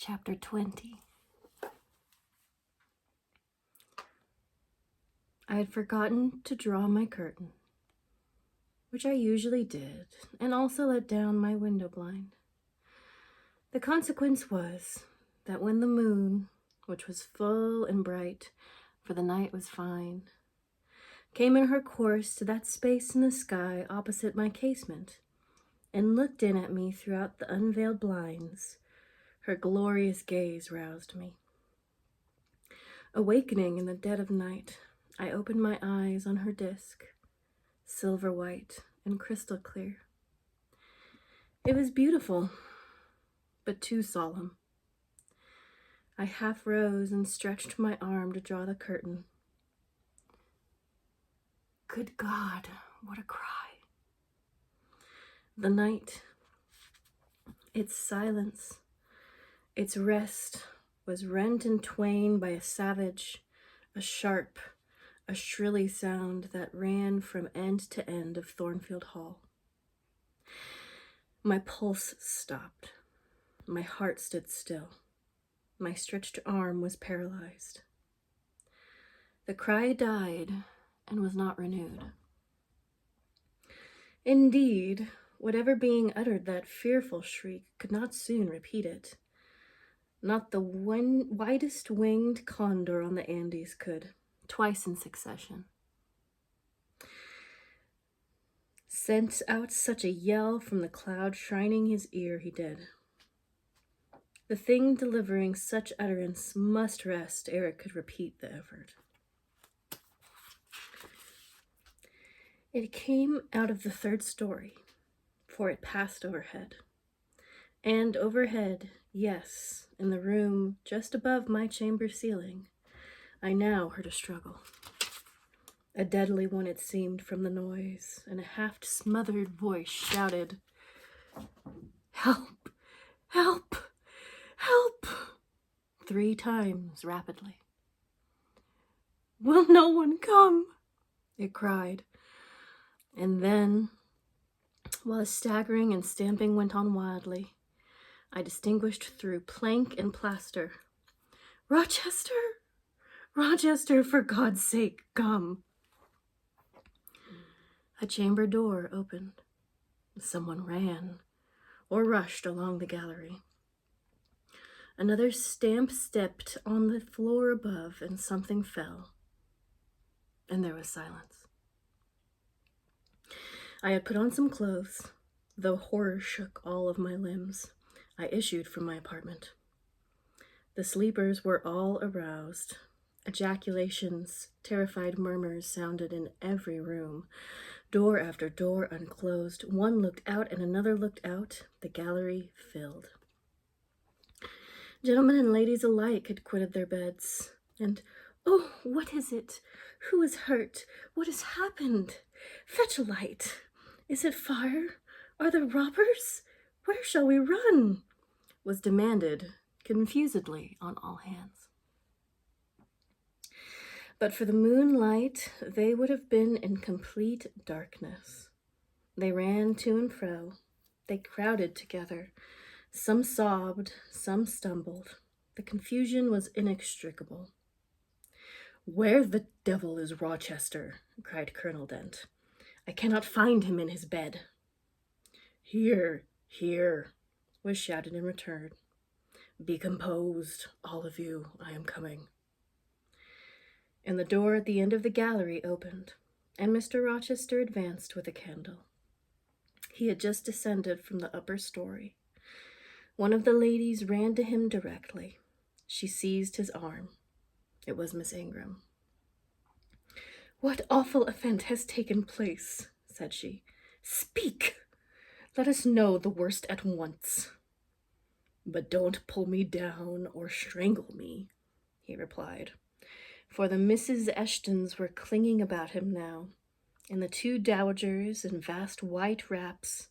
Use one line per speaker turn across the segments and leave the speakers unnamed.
Chapter 20. I had forgotten to draw my curtain, which I usually did, and also let down my window blind. The consequence was that when the moon, which was full and bright, for the night was fine, came in her course to that space in the sky opposite my casement, and looked in at me throughout the unveiled blinds, her glorious gaze roused me. Awakening in the dead of night, I opened my eyes on her disk, silver white and crystal clear. It was beautiful, but too solemn. I half rose and stretched my arm to draw the curtain. Good God, what a cry. The night, its silence, its rest was rent in twain by a savage, a sharp, a shrilly sound that ran from end to end of Thornfield Hall. My pulse stopped. My heart stood still. My stretched arm was paralyzed. The cry died and was not renewed. Indeed, whatever being uttered that fearful shriek could not soon repeat it. Not the widest winged condor on the Andes could, twice in succession. Sent out such a yell from the cloud shining his ear, he did. The thing delivering such utterance must rest ere it could repeat the effort. It came out of the third story, for it passed overhead. And overhead, yes, in the room just above my chamber ceiling, I now heard a struggle. A deadly one it seemed from the noise, and a half-smothered voice shouted, "Help! Help! Help!" 3 times rapidly. "Will no one come?" it cried. And then, while staggering and stamping went on wildly, I distinguished through plank and plaster, "Rochester! Rochester, for God's sake, come!" A chamber door opened. Someone ran or rushed along the gallery. Another stamp stepped on the floor above, and something fell. And there was silence. I had put on some clothes, though horror shook all of my limbs. I issued from my apartment. The sleepers were all aroused. Ejaculations, terrified murmurs sounded in every room. Door after door unclosed. One looked out and another looked out. The gallery filled. Gentlemen and ladies alike had quitted their beds. And, "Oh, what is it? Who is hurt? What has happened? Fetch a light. Is it fire? Are there robbers? Where shall we run?" was demanded confusedly on all hands. But for the moonlight, they would have been in complete darkness. They ran to and fro. They crowded together. Some sobbed, some stumbled. The confusion was inextricable. "Where the devil is Rochester?" cried Colonel Dent. "I cannot find him in his bed." "Here, here," was shouted in return. "Be composed, all of you. I am coming." And the door at the end of the gallery opened, and Mr. Rochester advanced with a candle. He had just descended from the upper story. One of the ladies ran to him directly. She seized his arm. It was Miss Ingram. "What awful event has taken place?" said she. "Speak! Let us know the worst at once." "But don't pull me down or strangle me," he replied. For the Mrs. Eshtons were clinging about him now, and the 2 dowagers in vast white wraps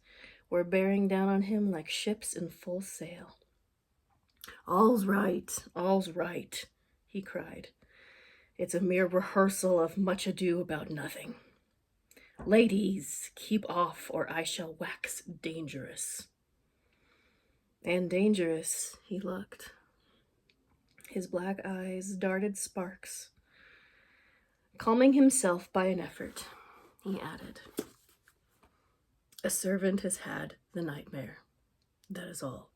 were bearing down on him like ships in full sail. All's right, he cried. "It's a mere rehearsal of Much Ado About Nothing. Ladies, keep off, or I shall wax dangerous." And dangerous he looked. His black eyes darted sparks. Calming himself by an effort, he added, "A servant has had the nightmare. That is all.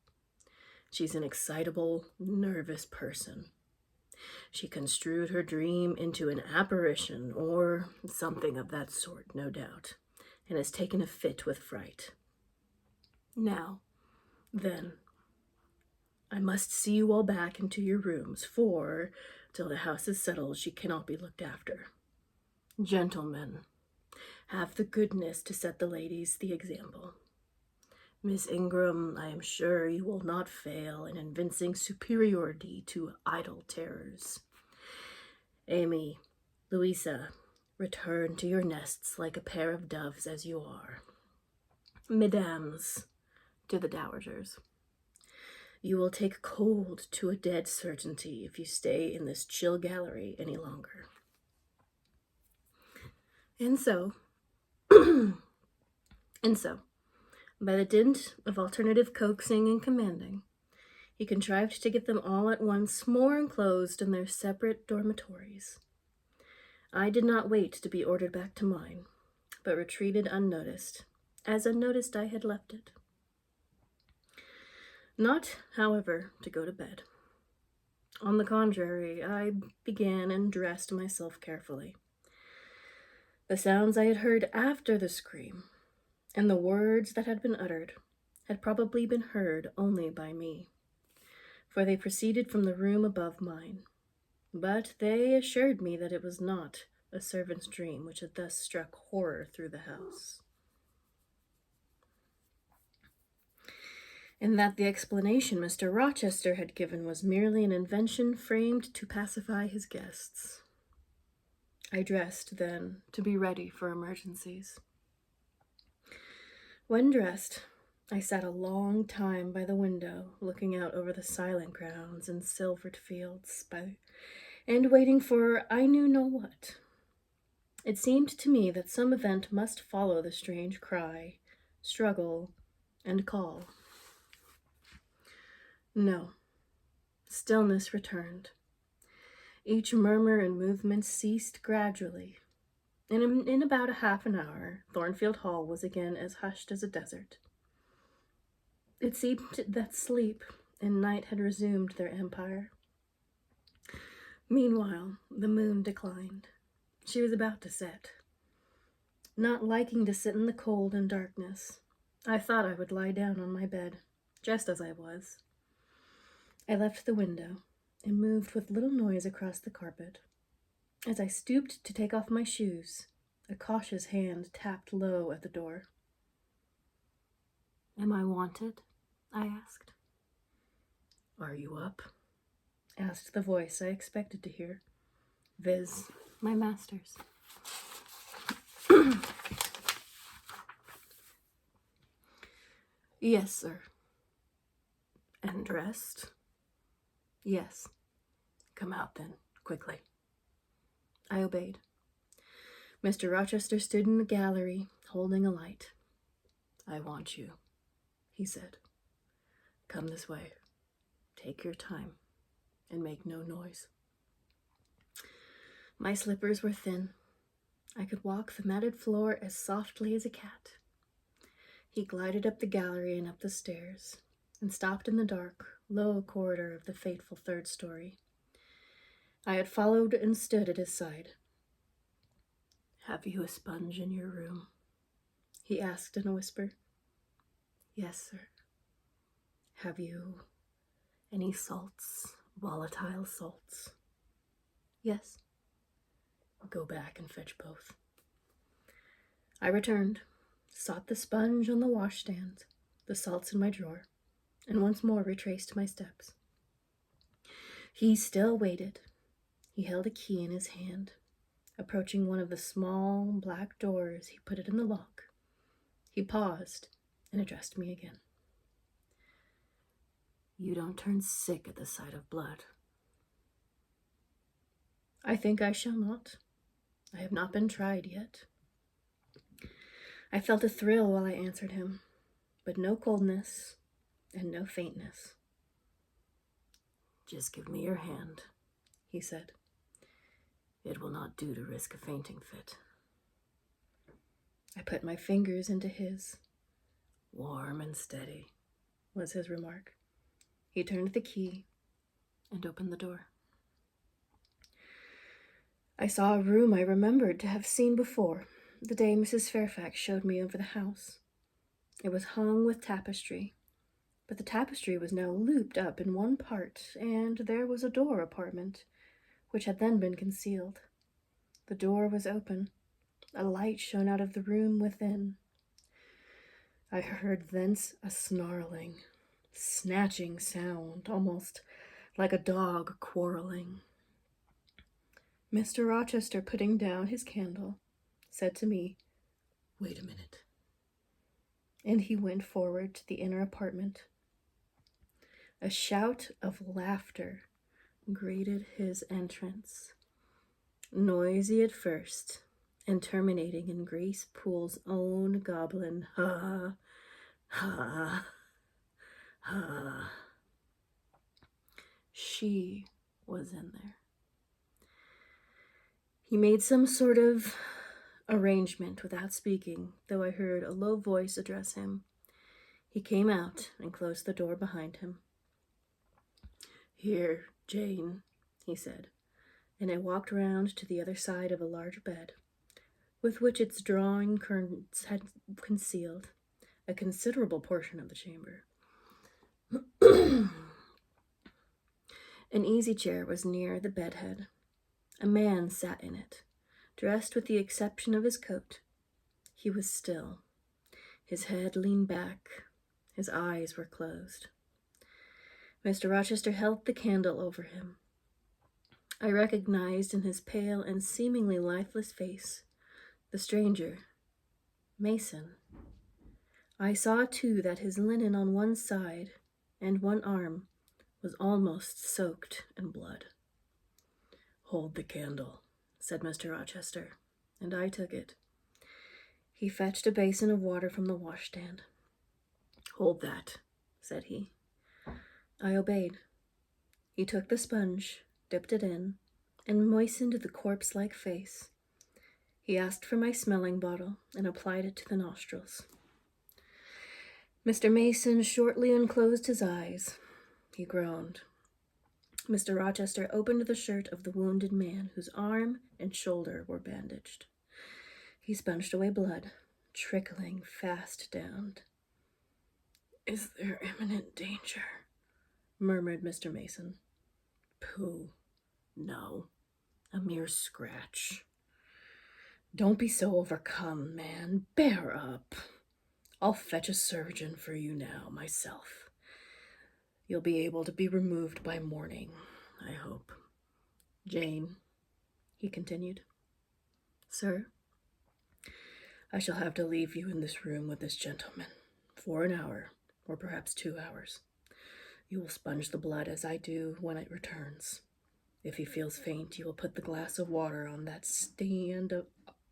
She's an excitable, nervous person. She construed her dream into an apparition, or something of that sort, no doubt, and has taken a fit with fright. Now, then, I must see you all back into your rooms, for, till the house is settled, she cannot be looked after. Gentlemen, have the goodness to set the ladies the example. Miss Ingram, I am sure you will not fail in evincing superiority to idle terrors. Amy, Louisa, return to your nests like a pair of doves as you are. Mesdames, to the dowagers, you will take cold to a dead certainty if you stay in this chill gallery any longer." And so, by the dint of alternative coaxing and commanding, he contrived to get them all at once more enclosed in their separate dormitories. I did not wait to be ordered back to mine, but retreated unnoticed, as unnoticed I had left it. Not, however, to go to bed. On the contrary, I began and dressed myself carefully. The sounds I had heard after the scream, and the words that had been uttered, had probably been heard only by me, for they proceeded from the room above mine. But they assured me that it was not a servant's dream which had thus struck horror through the house, and that the explanation Mr. Rochester had given was merely an invention framed to pacify his guests. I dressed, then, to be ready for emergencies. When dressed, I sat a long time by the window, looking out over the silent grounds and silvered fields, and waiting for I knew not what. It seemed to me that some event must follow the strange cry, struggle, and call. No. Stillness returned. Each murmur and movement ceased gradually, and in about a half an hour, Thornfield Hall was again as hushed as a desert. It seemed that sleep and night had resumed their empire. Meanwhile, the moon declined. She was about to set. Not liking to sit in the cold and darkness, I thought I would lie down on my bed, just as I was. I left the window and moved with little noise across the carpet. As I stooped to take off my shoes, a cautious hand tapped low at the door. "Am I wanted?" I asked. "Are you up?" asked the voice I expected to hear, viz., my master's. "Yes, sir." "And dressed?" "Yes." "Come out, then, quickly." I obeyed. Mr. Rochester stood in the gallery, holding a light. "I want you," he said. "Come this way. Take your time, and make no noise." My slippers were thin. I could walk the matted floor as softly as a cat. He glided up the gallery and up the stairs, and stopped in the dark, low corridor of the fateful third story. I had followed and stood at his side. "Have you a sponge in your room?" he asked in a whisper. "Yes, sir." "Have you any salts, volatile salts?" "Yes." "Go back and fetch both." I returned, sought the sponge on the washstand, the salts in my drawer, and once more retraced my steps. He still waited. He held a key in his hand. Approaching one of the small black doors, he put it in the lock. He paused and addressed me again. "You don't turn sick at the sight of blood?" "I think I shall not. I have not been tried yet." I felt a thrill while I answered him, but no coldness and no faintness. Just give me your hand, he said. It will not do to risk a fainting fit. I put my fingers into his. Warm and steady, was his remark. He turned the key and opened the door. I saw a room I remembered to have seen before, the day Mrs. Fairfax showed me over the house. It was hung with tapestry, but the tapestry was now looped up in one part, and there was a door apartment, which had then been concealed. The door was open. A light shone out of the room within. I heard thence a snarling, snatching sound, almost like a dog quarreling. Mr. Rochester, putting down his candle, said to me, "Wait a minute." And he went forward to the inner apartment. A shout of laughter greeted his entrance, noisy at first, and terminating in Grace Poole's own goblin ha, ha, ha. She was in there. He made some sort of arrangement without speaking, though I heard a low voice address him. He came out and closed the door behind him. "Here, Jane," he said, and I walked round to the other side of a large bed, with which its drawing curtains had concealed a considerable portion of the chamber. An easy chair was near the bedhead. A man sat in it, dressed with the exception of his coat. He was still. His head leaned back. His eyes were closed. Mr. Rochester held the candle over him. I recognized in his pale and seemingly lifeless face the stranger, Mason. I saw, too, that his linen on one side and one arm was almost soaked in blood. "Hold the candle," said Mr. Rochester, and I took it. He fetched a basin of water from the washstand. "Hold that," said he. I obeyed. He took the sponge, dipped it in, and moistened the corpse-like face. He asked for my smelling bottle and applied it to the nostrils. Mr. Mason shortly unclosed his eyes. He groaned. Mr. Rochester opened the shirt of the wounded man, whose arm and shoulder were bandaged. He sponged away blood, trickling fast down. "Is there imminent danger?" murmured Mr. Mason. "Pooh, no, a mere scratch. Don't be so overcome, man. Bear up. I'll fetch a surgeon for you now, myself. You'll be able to be removed by morning, I hope. Jane," he continued. "Sir?" "I shall have to leave you in this room with this gentleman for an hour, or perhaps 2 hours. You will sponge the blood as I do when it returns. If he feels faint, you will put the glass of water on that stand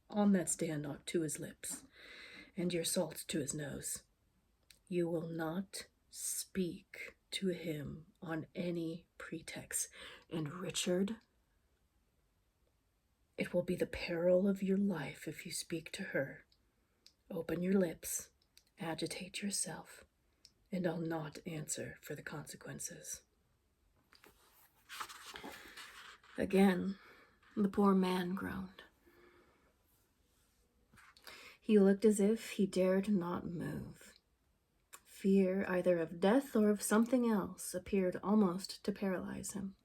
to his lips, and your salt to his nose. You will not speak to him on any pretext. And Richard, it will be the peril of your life if you speak to her. Open your lips, agitate yourself, and I'll not answer for the consequences." Again, the poor man groaned. He looked as if he dared not move. Fear, either of death or of something else, appeared almost to paralyze him.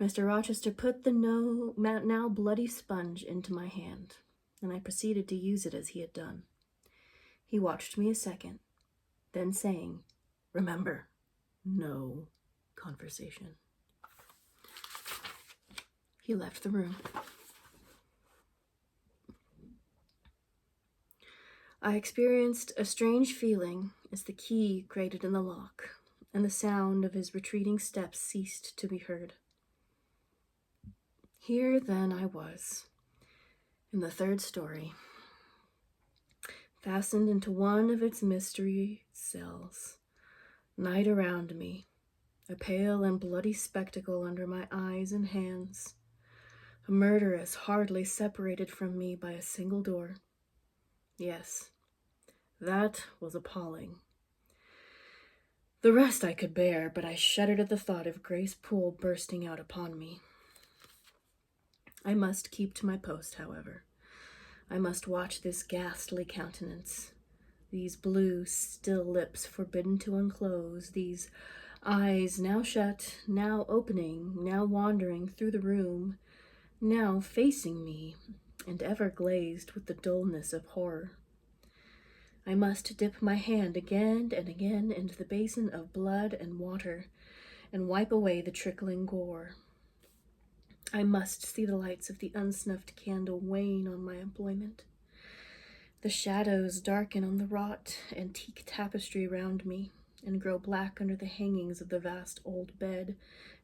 Mr. Rochester put the now bloody sponge into my hand, and I proceeded to use it as he had done. He watched me a second, then saying, "Remember, no conversation," he left the room. I experienced a strange feeling as the key grated in the lock, and the sound of his retreating steps ceased to be heard. Here, then, I was, in the 3rd story, fastened into one of its mystery cells. Night around me, a pale and bloody spectacle under my eyes and hands, a murderess hardly separated from me by a single door. Yes, that was appalling. The rest I could bear, but I shuddered at the thought of Grace Poole bursting out upon me. I must keep to my post, however. I must watch this ghastly countenance, these blue, still lips forbidden to unclose, these eyes now shut, now opening, now wandering through the room, now facing me, and ever glazed with the dullness of horror. I must dip my hand again and again into the basin of blood and water, and wipe away the trickling gore. I must see the lights of the unsnuffed candle wane on my employment, the shadows darken on the wrought antique tapestry round me, and grow black under the hangings of the vast old bed,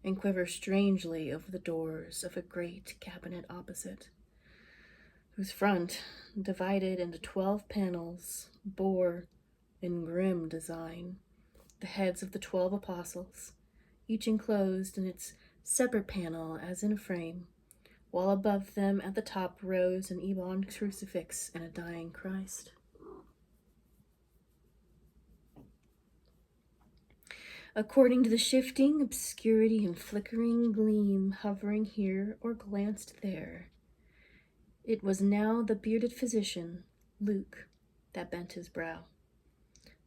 and quiver strangely over the doors of a great cabinet opposite, whose front, divided into 12 panels, bore, in grim design, the heads of the 12 apostles, each enclosed in its separate panel as in a frame, while above them at the top rose an ebon crucifix and a dying Christ. According to the shifting obscurity and flickering gleam hovering here or glanced there, it was now the bearded physician, Luke, that bent his brow.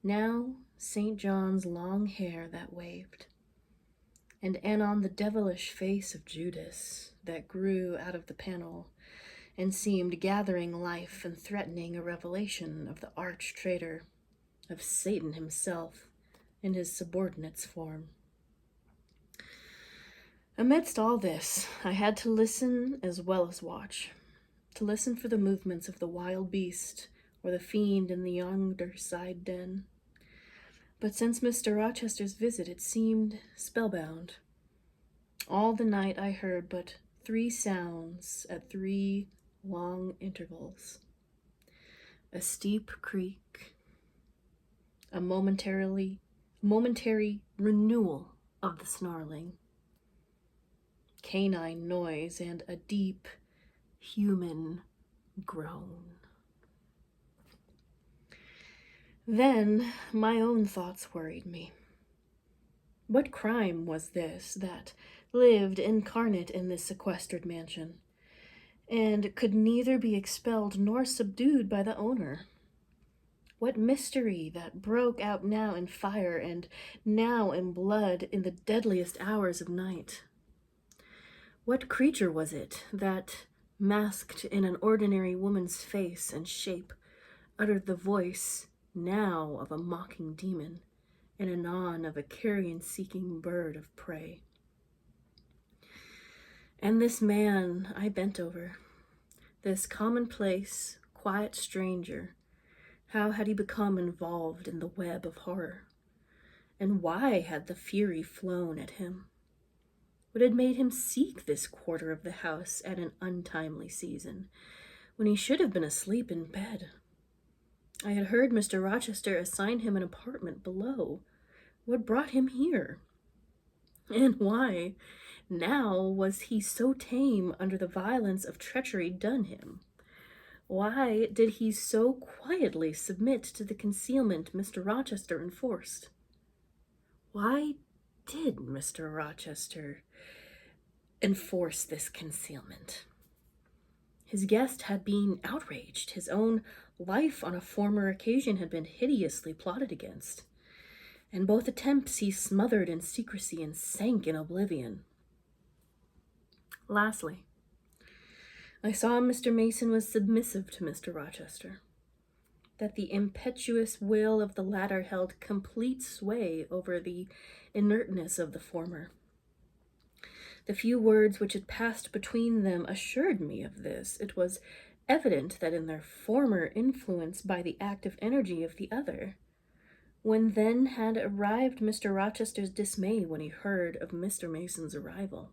Now St. John's long hair that waved, and anon the devilish face of Judas that grew out of the panel and seemed gathering life and threatening a revelation of the arch-traitor, of Satan himself in his subordinate's form. Amidst all this, I had to listen as well as watch, to listen for the movements of the wild beast or the fiend in the yonder side den. But since Mr. Rochester's visit, it seemed spellbound. All the night I heard but 3 sounds at 3 long intervals: a steep creak, a momentary renewal of the snarling, canine noise, and a deep human groan. Then my own thoughts worried me. What crime was this that lived incarnate in this sequestered mansion, and could neither be expelled nor subdued by the owner? What mystery that broke out now in fire and now in blood in the deadliest hours of night? What creature was it that, masked in an ordinary woman's face and shape, uttered the voice now of a mocking demon, and anon of a carrion-seeking bird of prey? And this man I bent over, this commonplace, quiet stranger, how had he become involved in the web of horror? And why had the fury flown at him? What had made him seek this quarter of the house at an untimely season, when he should have been asleep in bed? I had heard Mr. Rochester assign him an apartment below. What brought him here? And why, now, was he so tame under the violence of treachery done him? Why did he so quietly submit to the concealment Mr. Rochester enforced? Why did Mr. Rochester enforce this concealment? His guest had been outraged. His own life on a former occasion had been hideously plotted against. And both attempts he smothered in secrecy and sank in oblivion. Lastly, I saw Mr. Mason was submissive to Mr. Rochester, that the impetuous will of the latter held complete sway over the inertness of the former. The few words which had passed between them assured me of this. It was evident that in their former influenced by the active energy of the other. When then had arrived Mr. Rochester's dismay when he heard of Mr. Mason's arrival?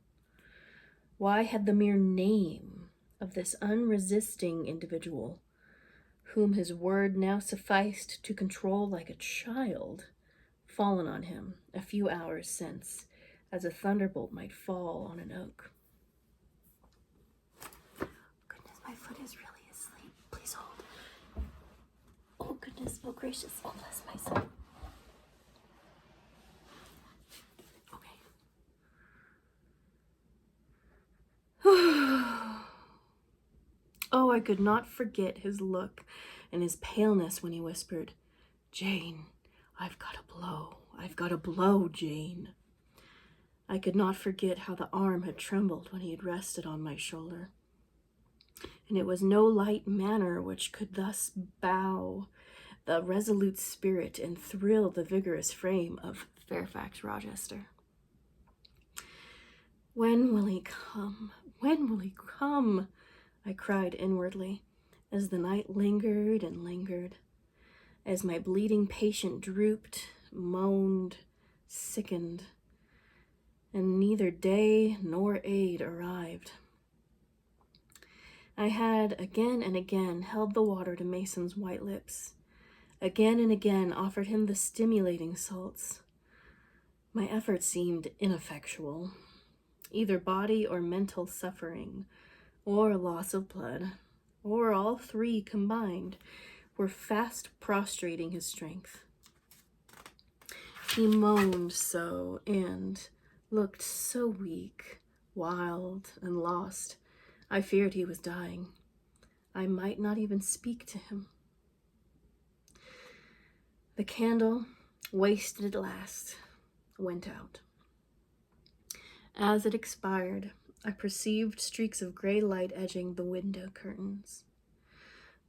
Why had the mere name of this unresisting individual, whom his word now sufficed to control like a child, fallen on him a few hours since, as a thunderbolt might fall on an oak. Goodness, my foot is really asleep. Please hold. Oh goodness, oh gracious, oh bless my soul. Oh, I could not forget his look and his paleness when he whispered, "Jane, I've got a blow. I've got a blow, Jane." I could not forget how the arm had trembled when he had rested on my shoulder. And it was no light manner which could thus bow the resolute spirit and thrill the vigorous frame of Fairfax Rochester. "When will he come? When will he come?" I cried inwardly, as the night lingered and lingered, as my bleeding patient drooped, moaned, sickened, and neither day nor aid arrived. I had again and again held the water to Mason's white lips, again and again offered him the stimulating salts. My efforts seemed ineffectual. Either body or mental suffering, or loss of blood, or all three combined, were fast prostrating his strength. He moaned so and looked so weak, wild, and lost. I feared he was dying. I might not even speak to him. The candle, wasted at last, went out. As it expired, I perceived streaks of gray light edging the window curtains.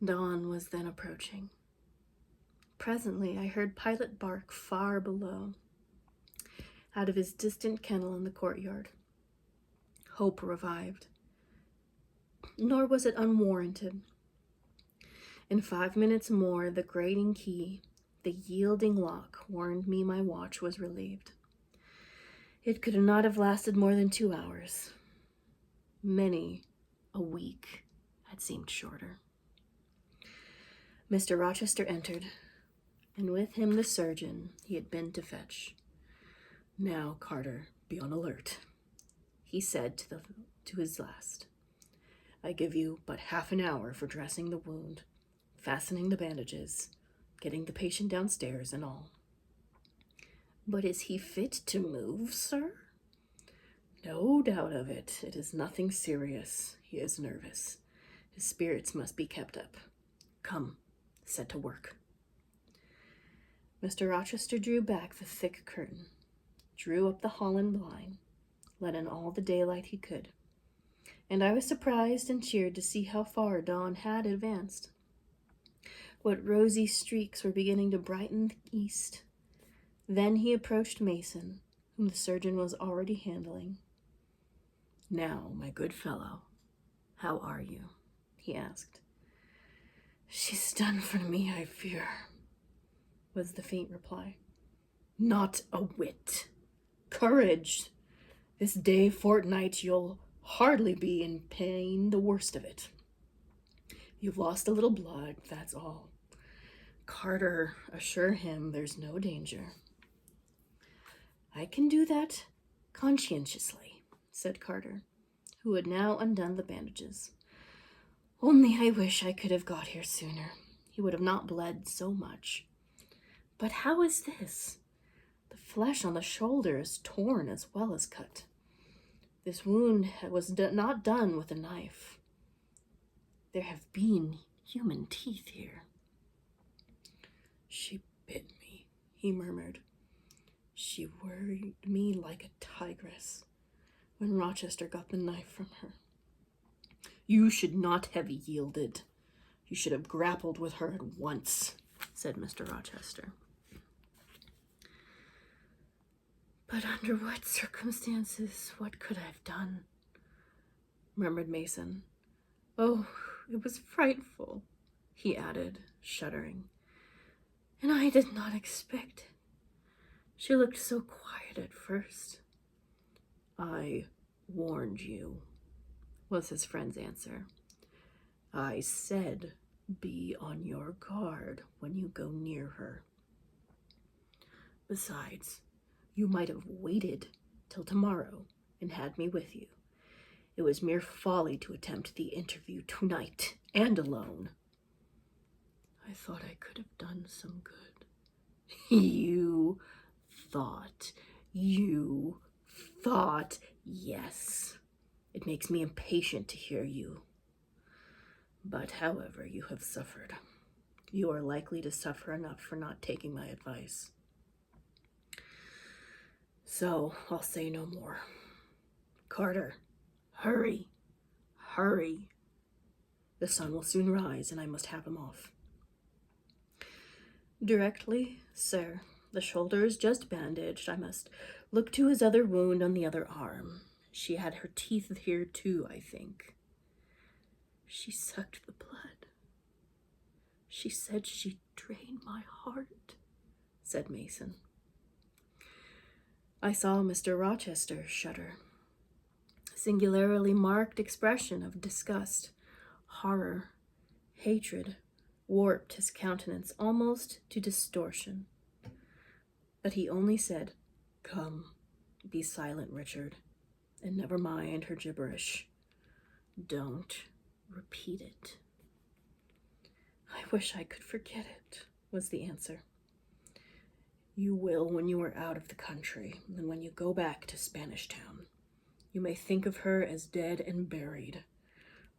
Dawn was then approaching. Presently, I heard Pilot bark far below, out of his distant kennel in the courtyard. Hope revived. Nor was it unwarranted. In 5 minutes more, the grating key, the yielding lock, warned me my watch was relieved. It could not have lasted more than 2 hours. Many a week had seemed shorter. Mr. Rochester entered, and with him the surgeon he had been to fetch. "Now, Carter, be on alert," he said to his last. "I give you but half an hour for dressing the wound, fastening the bandages, getting the patient downstairs and all." "But is he fit to move, sir?" "No doubt of it. It is nothing serious. He is nervous. His spirits must be kept up. Come, set to work." Mr. Rochester drew back the thick curtain, drew up the Holland blind, let in all the daylight he could, and I was surprised and cheered to see how far dawn had advanced. What rosy streaks were beginning to brighten the east. Then he approached Mason, whom the surgeon was already handling. "Now, my good fellow, how are you?" he asked. "She's done for me, I fear," was the faint reply. "Not a whit. Courage! This day fortnight you'll hardly be in pain the worst of it. You've lost a little blood, that's all. Carter, assure him there's no danger." "I can do that conscientiously," said Carter, who had now undone the bandages. "Only I wish I could have got here sooner. He would have not bled so much. But how is this? The flesh on the shoulder is torn as well as cut. This wound was not done with a knife. There have been human teeth here." "She bit me," he murmured. "She worried me like a tigress when Rochester got the knife from her." "You should not have yielded. You should have grappled with her at once," said Mr. Rochester. "But under what circumstances? What could I have done?" murmured Mason. "Oh, it was frightful," he added, shuddering. "And I did not expect it. She looked so quiet at first." "I warned you," was his friend's answer. "I said be on your guard when you go near her. Besides, you might have waited till tomorrow and had me with you. It was mere folly to attempt the interview tonight, and alone. I thought I could have done some good. You thought. Yes. It makes me impatient to hear you. But however you have suffered, you are likely to suffer enough for not taking my advice. So I'll say no more. Carter, hurry. The sun will soon rise, and I must have him off. Directly, sir. The shoulder is just bandaged. I must look to his other wound on the other arm. She had her teeth here too, I think. She sucked the blood. She said she'd drain my heart, said Mason. I saw Mr. Rochester shudder. A singularly marked expression of disgust, horror, hatred warped his countenance almost to distortion. But he only said, "Come, be silent, Richard, and never mind her gibberish. Don't repeat it." "I wish I could forget it," was the answer. "You will when you are out of the country, and when you go back to Spanish Town. You may think of her as dead and buried,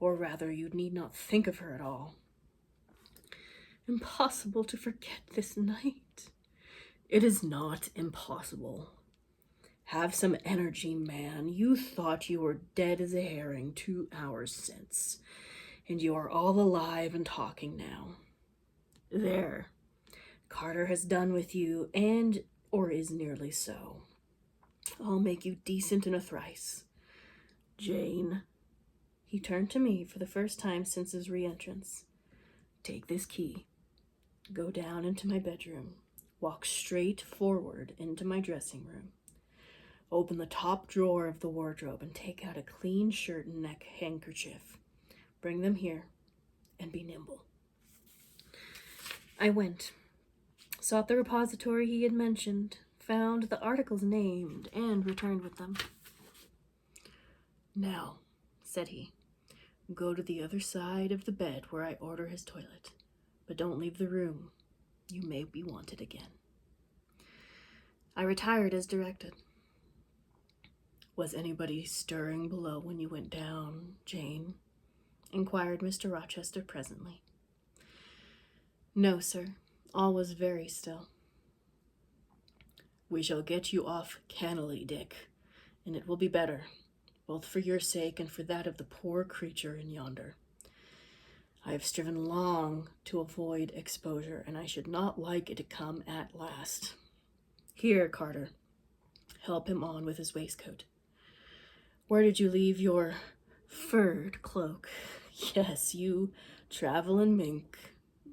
or rather, you need not think of her at all." "Impossible to forget this night." "It is not impossible. Have some energy, man. You thought you were dead as a herring 2 hours since, and you are all alive and talking now. There. Carter has done with you, or is nearly so. I'll make you decent in a thrice. Jane," he turned to me for the first time since his re-entrance, "take this key. Go down into my bedroom. Walk straight forward into my dressing room. Open the top drawer of the wardrobe and take out a clean shirt and neck handkerchief. Bring them here, and be nimble." I went, sought the repository he had mentioned, found the articles named, and returned with them. "Now," said he, "go to the other side of the bed where I order his toilet, but don't leave the room. You may be wanted again." I retired as directed. "Was anybody stirring below when you went down, Jane?" inquired Mr. Rochester presently. "No, sir. All was very still." "We shall get you off cannily, Dick, and it will be better, both for your sake and for that of the poor creature in yonder. I have striven long to avoid exposure, and I should not like it to come at last. Here, Carter, help him on with his waistcoat. Where did you leave your furred cloak? Yes, you travel in mink.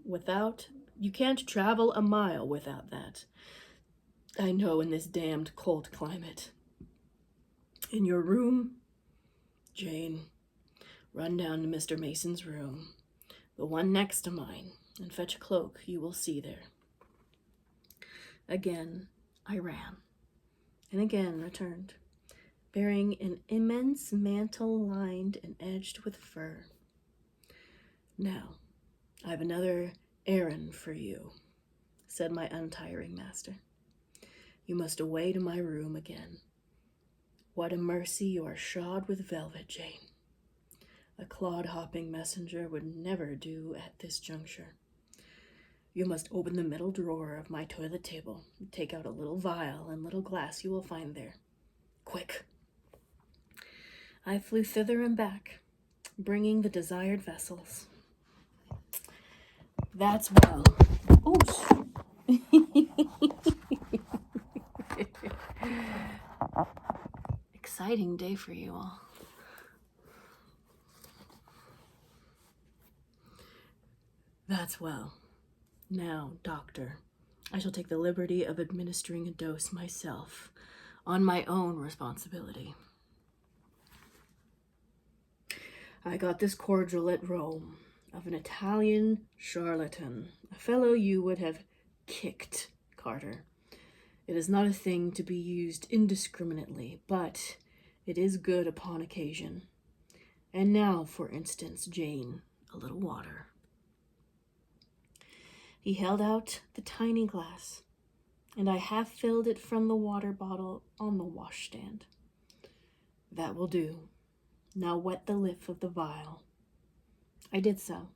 You can't travel a mile without that. I know, in this damned cold climate. In your room, Jane, run down to Mr. Mason's room, the one next to mine, and fetch a cloak you will see there." Again I ran, and again returned, bearing an immense mantle lined and edged with fur. "Now, I've another errand for you," said my untiring master. "You must away to my room again. What a mercy you are shod with velvet, Jane. A clod-hopping messenger would never do at this juncture. You must open the middle drawer of my toilet table, take out a little vial and little glass you will find there. Quick!" I flew thither and back, bringing the desired vessels. That's well. Exciting day for you all. That's well. Now, doctor, I shall take the liberty of administering a dose myself, on my own responsibility. I got this cordial at Rome, of an Italian charlatan, a fellow you would have kicked, Carter, It is not a thing to be used indiscriminately, but it is good upon occasion. And now, for instance, Jane, a little water." He held out the tiny glass, and I half filled it from the water bottle on the washstand. "That will do. Now wet the lip of the vial." I did so.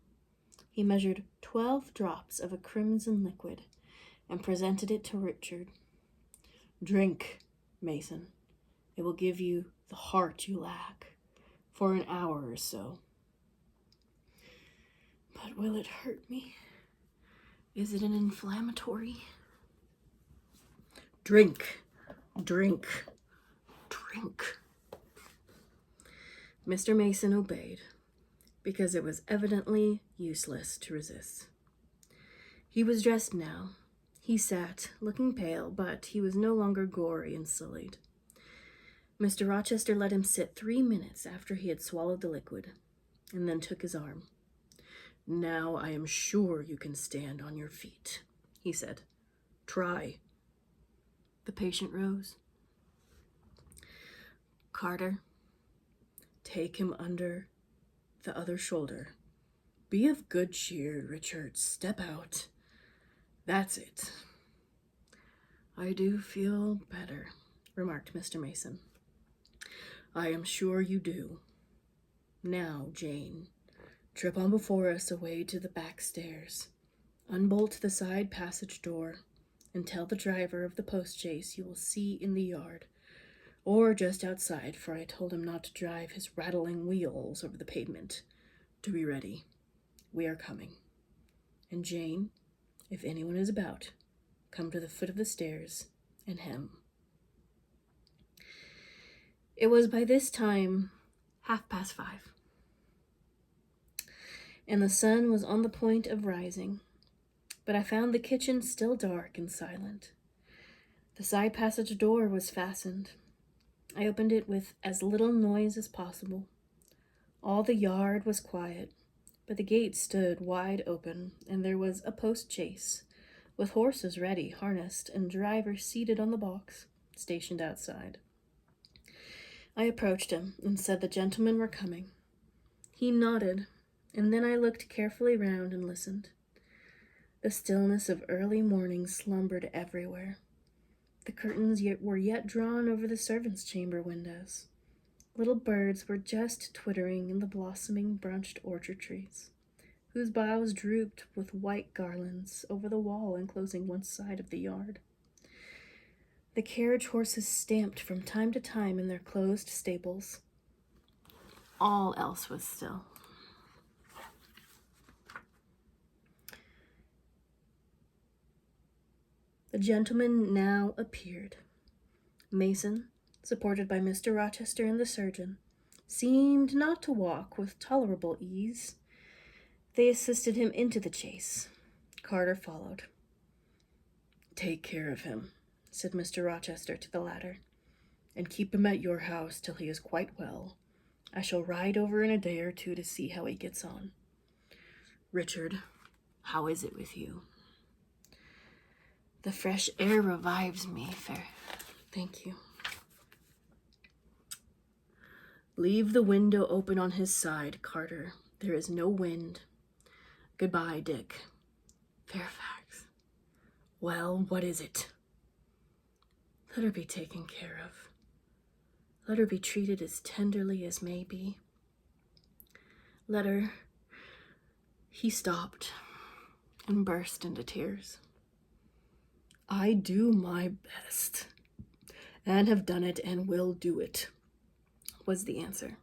He measured 12 drops of a crimson liquid and presented it to Richard. "Drink, Mason. It will give you the heart you lack for an hour or so." "But will it hurt me? Is it an inflammatory?" "Drink, drink, drink." Mr. Mason obeyed, because it was evidently useless to resist. He was dressed now. He sat, looking pale, but he was no longer gory and sullied. Mr. Rochester let him sit 3 minutes after he had swallowed the liquid, and then took his arm. "Now I am sure you can stand on your feet," he said. "Try." The patient rose. "Carter, take him under the other shoulder. Be of good cheer, Richard. Step out. That's it." "I do feel better," remarked Mr. Mason. "I am sure you do. Now, Jane, trip on before us away to the back stairs. Unbolt the side passage door, and tell the driver of the post-chaise you will see in the yard, or just outside, for I told him not to drive his rattling wheels over the pavement, to be ready. We are coming. And Jane, if anyone is about, come to the foot of the stairs and hem." It was by this time 5:30, and the sun was on the point of rising, but I found the kitchen still dark and silent. The side passage door was fastened. I opened it with as little noise as possible. All the yard was quiet, but the gate stood wide open, and there was a post-chaise, with horses ready, harnessed, and driver seated on the box, stationed outside. I approached him and said the gentlemen were coming. He nodded, and then I looked carefully round and listened. The stillness of early morning slumbered everywhere. The curtains were yet drawn over the servants' chamber windows. Little birds were just twittering in the blossoming branched orchard trees, whose boughs drooped with white garlands over the wall enclosing one side of the yard. The carriage horses stamped from time to time in their closed stables. All else was still. The gentleman now appeared. Mason, supported by Mr. Rochester and the surgeon, seemed not to walk with tolerable ease. They assisted him into the chaise. Carter followed. "Take care of him," said Mr. Rochester to the latter, "and keep him at your house till he is quite well. I shall ride over in a day or two to see how he gets on. Richard, how is it with you?" "The fresh air revives me, fair. Thank you." "Leave the window open on his side, Carter. There is no wind. Goodbye, Dick. Fairfax. Well, what is it?" "Let her be taken care of. Let her be treated as tenderly as may be. Let her—" He stopped and burst into tears. "I do my best, and have done it, and will do it," was the answer.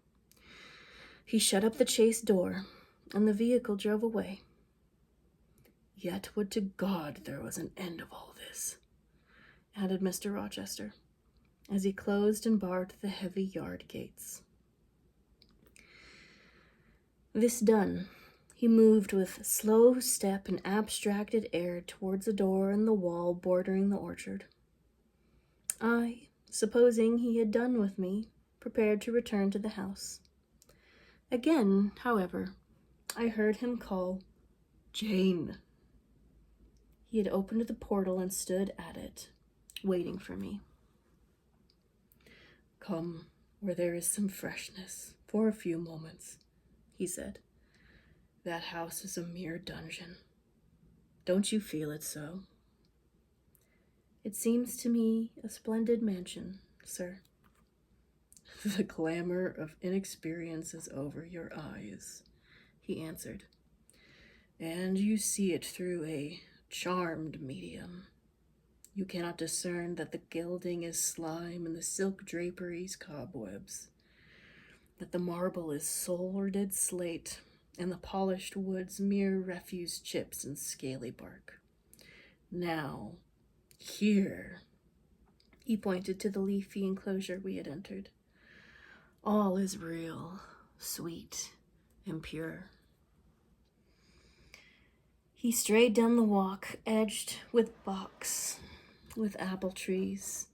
He shut up the chaise door, and the vehicle drove away. "Yet would to God there was an end of all this," added Mr. Rochester, as he closed and barred the heavy yard gates. This done, he moved with slow step and abstracted air towards the door in the wall bordering the orchard. I, supposing he had done with me, prepared to return to the house. Again, however, I heard him call, "Jane." He had opened the portal and stood at it, waiting for me. "Come where there is some freshness for a few moments," he said. "That house is a mere dungeon. Don't you feel it so?" "It seems to me a splendid mansion, sir." "The glamour of inexperience is over your eyes," he answered, "and you see it through a charmed medium. You cannot discern that the gilding is slime and the silk draperies cobwebs, that the marble is sordid slate and the polished woods mere refuse chips and scaly bark. Now, here," he pointed to the leafy enclosure we had entered, "all is real, sweet, and pure." He strayed down the walk, edged with box, with apple trees,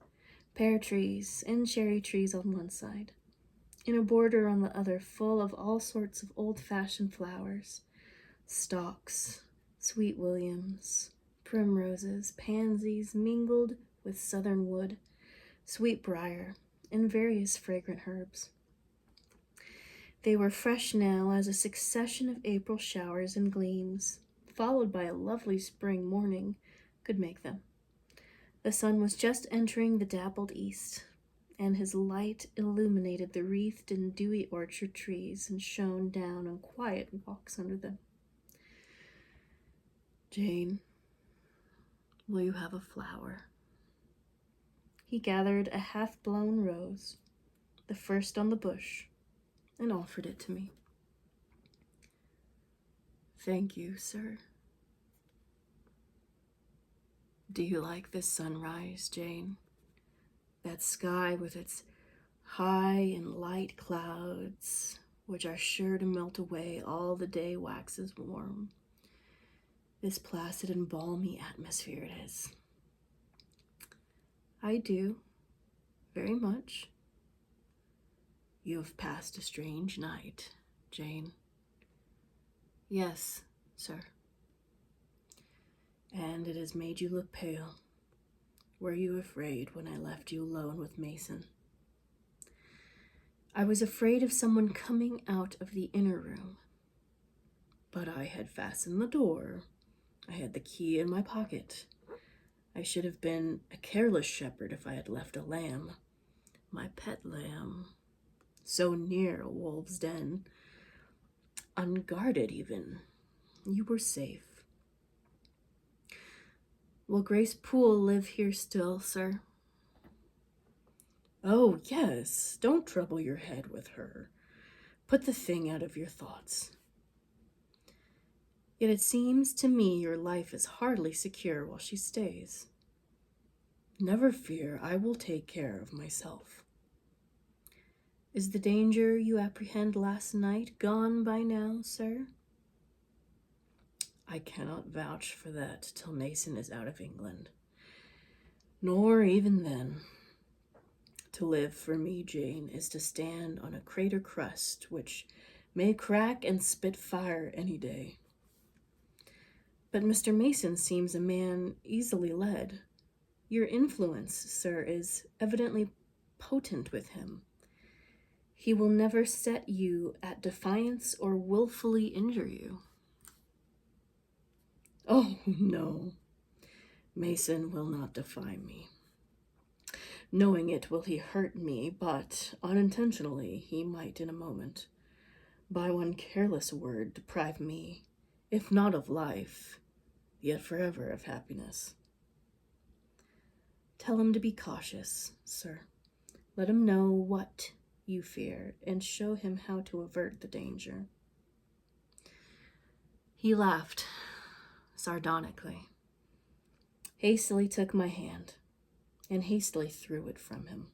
pear trees, and cherry trees on one side, in a border on the other full of all sorts of old-fashioned flowers, stocks, sweet williams, primroses, pansies mingled with southern wood, sweet briar, and various fragrant herbs. They were fresh now as a succession of April showers and gleams, followed by a lovely spring morning, could make them. The sun was just entering the dappled east, and his light illuminated the wreathed and dewy orchard trees and shone down on quiet walks under them. "Jane, will you have a flower?" He gathered a half-blown rose, the first on the bush, and offered it to me. "Thank you, sir." "Do you like this sunrise, Jane? That sky with its high and light clouds, which are sure to melt away all the day waxes warm. This placid and balmy atmosphere it is." "I do, very much." "You have passed a strange night, Jane." "Yes, sir." "And it has made you look pale. Were you afraid when I left you alone with Mason?" "I was afraid of someone coming out of the inner room." "But I had fastened the door. I had the key in my pocket. I should have been a careless shepherd if I had left a lamb, my pet lamb, so near a wolf's den, unguarded even. You were safe." "Will Grace Poole live here still, sir?" "Oh, yes. Don't trouble your head with her. Put the thing out of your thoughts." "Yet it seems to me your life is hardly secure while she stays." "Never fear. I will take care of myself." "Is the danger you apprehend last night gone by now, sir?" "I cannot vouch for that till Mason is out of England. Nor even then. To live for me, Jane, is to stand on a crater crust which may crack and spit fire any day." "But Mr. Mason seems a man easily led. Your influence, sir, is evidently potent with him. He will never set you at defiance or willfully injure you." "Oh, no. Mason will not defy me. Knowing it, will he hurt me, but unintentionally he might in a moment, by one careless word, deprive me, if not of life, yet forever of happiness." "Tell him to be cautious, sir. Let him know what you fear, and show him how to avert the danger." He laughed sardonically, hastily took my hand, and hastily threw it from him.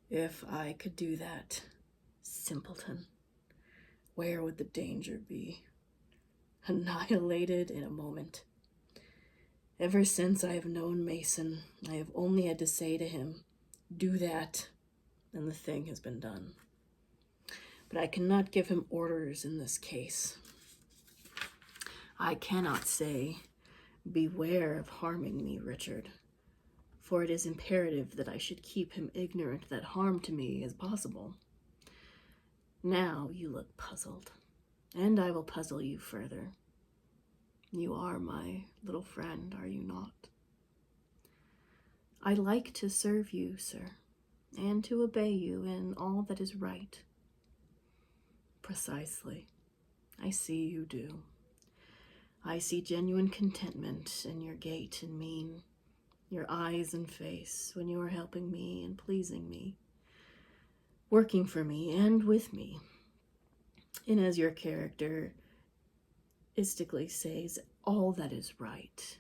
"If I could do that, simpleton, where would the danger be? Annihilated in a moment. Ever since I have known Mason, I have only had to say to him, 'Do that,' and the thing has been done. But I cannot give him orders in this case. I cannot say, 'Beware of harming me, Richard,' for it is imperative that I should keep him ignorant that harm to me is possible. Now you look puzzled, and I will puzzle you further. You are my little friend, are you not? I like to serve you, sir, and to obey you in all that is right. Precisely. I see you do. I see genuine contentment in your gait and mien, your eyes and face when you are helping me and pleasing me, working for me and with me. And as your characteristically says, all that is right.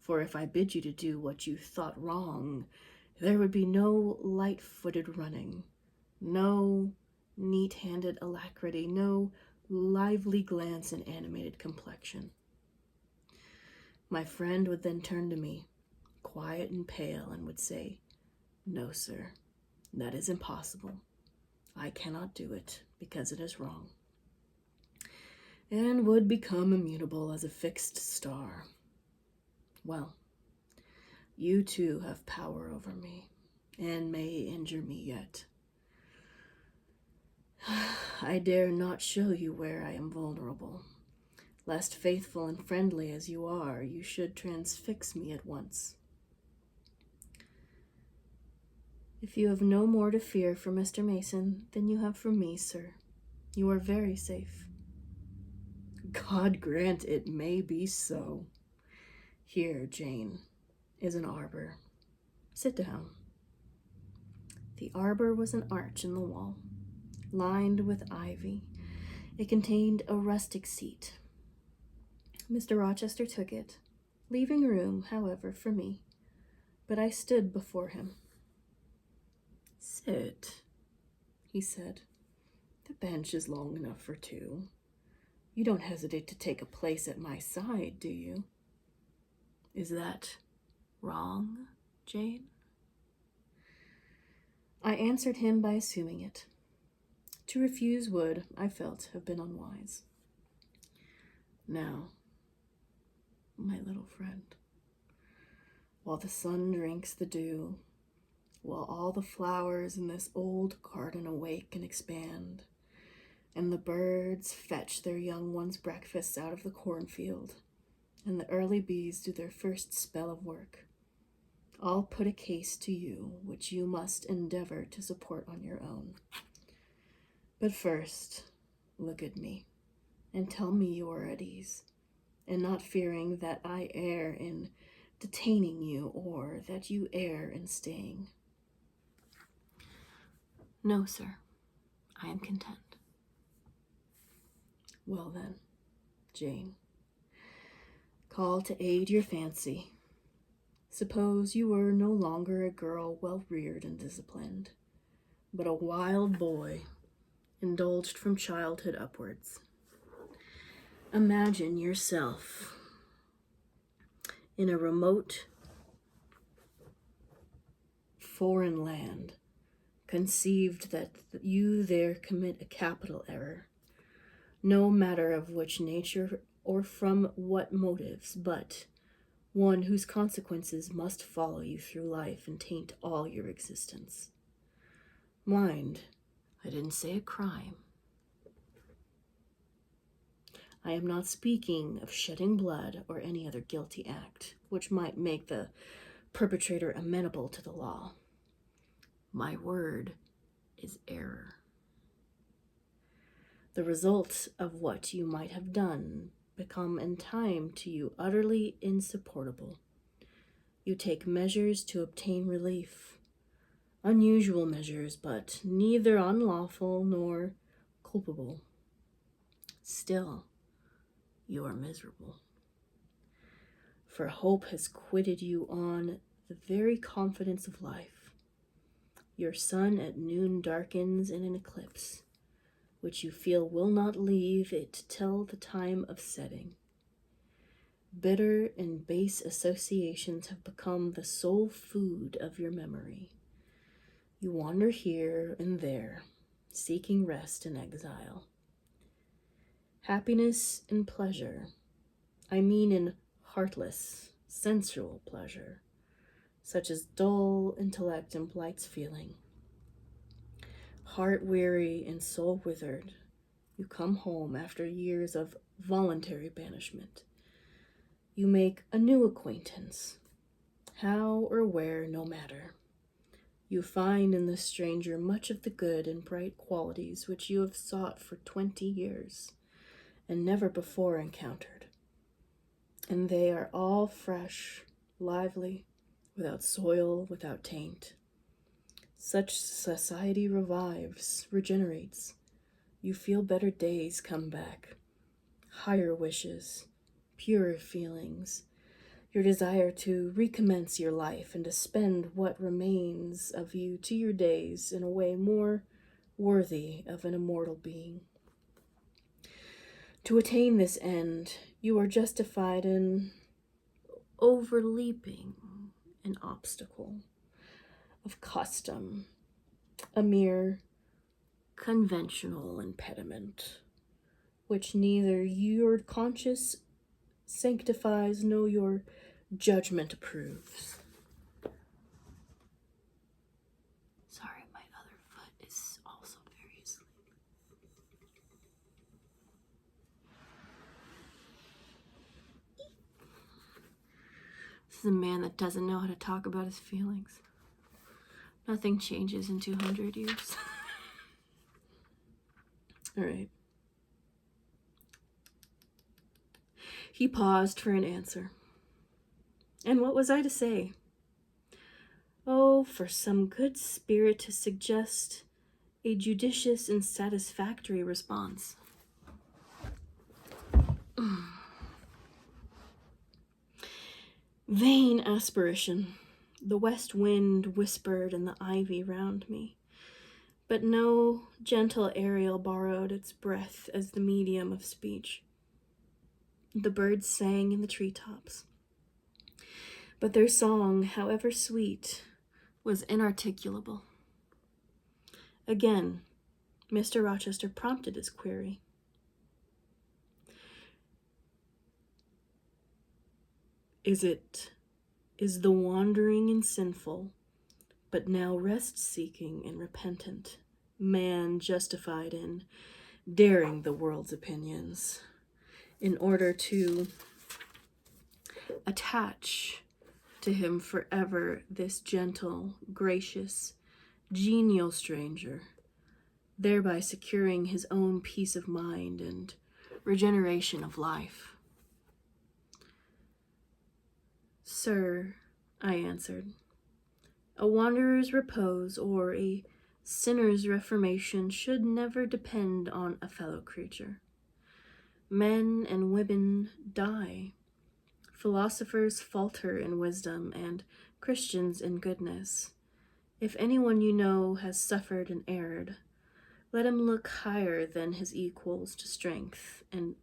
For if I bid you to do what you thought wrong, there would be no light-footed running, no neat-handed alacrity, no lively glance and animated complexion. My friend would then turn to me, quiet and pale, and would say, "No, sir, that is impossible. I cannot do it because it is wrong," and would become immutable as a fixed star. Well, you too have power over me, and may injure me yet. I dare not show you where I am vulnerable, lest faithful and friendly as you are, you should transfix me at once. If you have no more to fear from Mr. Mason than you have from me, sir, you are very safe. God grant it may be so. Here, Jane, is an arbor. Sit down. The arbor was an arch in the wall, lined with ivy. It contained a rustic seat. Mr. Rochester took it, leaving room, however, for me, but I stood before him. "Sit," he said. "The bench is long enough for two. You don't hesitate to take a place at my side, do you? Is that wrong, Jane?" I answered him by assuming it. To refuse would, I felt, have been unwise. "Now, my little friend, while the sun drinks the dew, while all the flowers in this old garden awake and expand, and the birds fetch their young ones' breakfasts out of the cornfield, and the early bees do their first spell of work, I'll put a case to you which you must endeavor to support on your own. But first, look at me, and tell me you are at ease, and not fearing that I err in detaining you, or that you err in staying." "No, sir, I am content." "Well then, Jane, call to aid your fancy. Suppose you were no longer a girl well reared and disciplined, but a wild boy, indulged from childhood upwards. Imagine yourself in a remote foreign land, conceived that you there commit a capital error, no matter of which nature or from what motives, but one whose consequences must follow you through life and taint all your existence. Mind, I didn't say a crime. I am not speaking of shedding blood or any other guilty act, which might make the perpetrator amenable to the law. My word is error. The result of what you might have done become in time to you utterly insupportable. You take measures to obtain relief, unusual measures, but neither unlawful nor culpable. Still, you are miserable. For hope has quitted you on the very confidence of life. Your sun at noon darkens in an eclipse, which you feel will not leave it till the time of setting. Bitter and base associations have become the sole food of your memory. You wander here and there, seeking rest in exile. Happiness and pleasure, I mean in heartless, sensual pleasure, such as dull intellect and blights feeling. Heart weary and soul withered, you come home after years of voluntary banishment. You make a new acquaintance. How or where, no matter. You find in this stranger much of the good and bright qualities which you have sought for 20 years and never before encountered. And they are all fresh, lively, without soil, without taint. Such society revives, regenerates. You feel better days come back, higher wishes, purer feelings, your desire to recommence your life and to spend what remains of you to your days in a way more worthy of an immortal being. To attain this end, you are justified in overleaping an obstacle of custom, a mere conventional impediment, which neither your conscience sanctifies nor your judgment approves. Sorry, my other foot is also very asleep. This is a man that doesn't know how to talk about his feelings. Nothing changes in 200 years. All right. He paused for an answer. And what was I to say? Oh, for some good spirit to suggest a judicious and satisfactory response. Vain aspiration. The west wind whispered in the ivy round me, but no gentle Ariel borrowed its breath as the medium of speech. The birds sang in the treetops, but their song, however sweet, was inarticulable. Again, Mr. Rochester prompted his query. Is the wandering and sinful, but now rest-seeking and repentant, man justified in daring the world's opinions in order to attach to him forever this gentle, gracious, genial stranger, thereby securing his own peace of mind and regeneration of life? Sir, I answered, a wanderer's repose or a sinner's reformation should never depend on a fellow creature. Men and women die. Philosophers falter in wisdom and Christians in goodness. If anyone you know has suffered and erred, let him look higher than his equals to strength and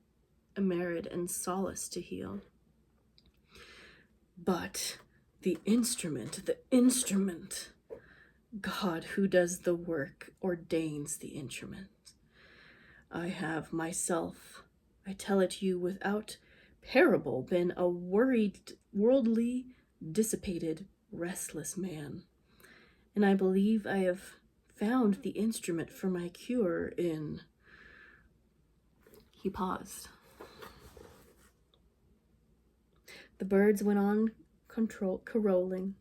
a merit and solace to heal. But the instrument, God who does the work ordains the instrument. I have myself, I tell it you without parable, been a worried, worldly, dissipated, restless man. And I believe I have found the instrument for my cure in... He paused. The birds went on caroling.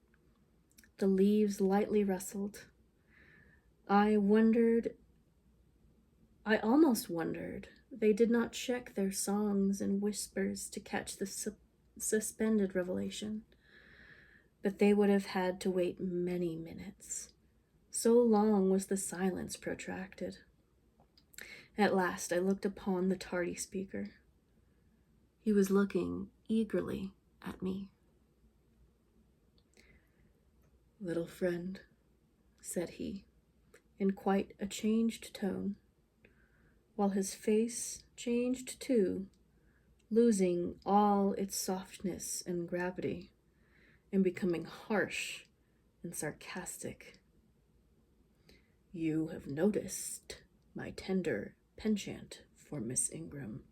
The leaves lightly rustled. I almost wondered they did not check their songs and whispers to catch the suspended revelation. But they would have had to wait many minutes. So long was the silence protracted. At last I looked upon the tardy speaker. He was looking eagerly at me. Little friend, said he, in quite a changed tone, while his face changed too, losing all its softness and gravity, and becoming harsh and sarcastic. You have noticed my tender penchant for Miss Ingram.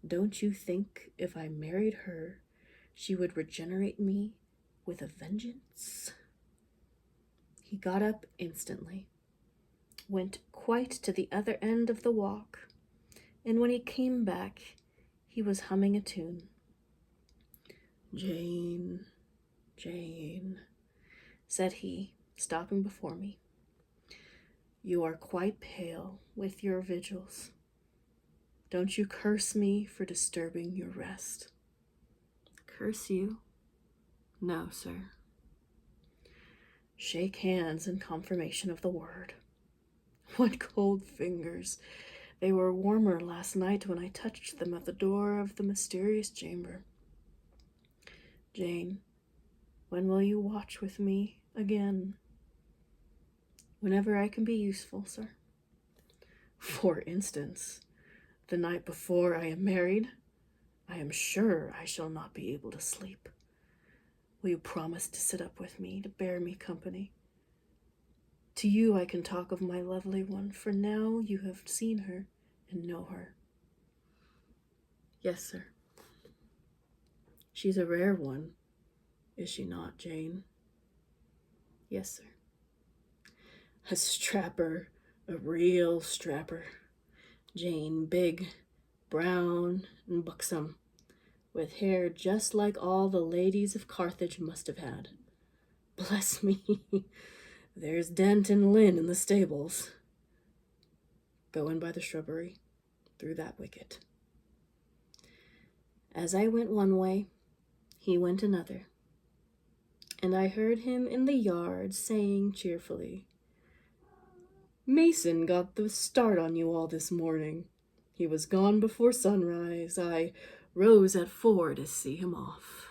Don't you think if I married her, she would regenerate me with a vengeance. He got up instantly, went quite to the other end of the walk, and when he came back, he was humming a tune. "Jane, Jane," said he, stopping before me. "You are quite pale with your vigils. Don't you curse me for disturbing your rest." "Curse you? No, sir." Shake hands in confirmation of the word. What cold fingers! They were warmer last night when I touched them at the door of the mysterious chamber. Jane, when will you watch with me again? Whenever I can be useful, sir. For instance, the night before I am married, I am sure I shall not be able to sleep. Will you promise to sit up with me, to bear me company? To you I can talk of my lovely one, for now you have seen her and know her." "Yes, sir." "She's a rare one, is she not, Jane?" "Yes, sir." "A strapper, a real strapper. Jane, big, brown, and buxom, with hair just like all the ladies of Carthage must have had. Bless me, there's Dent and Lynn in the stables. Go in by the shrubbery, through that wicket." As I went one way, he went another, and I heard him in the yard saying cheerfully, "Mason got the start on you all this morning. He was gone before sunrise. I rose at 4 to see him off."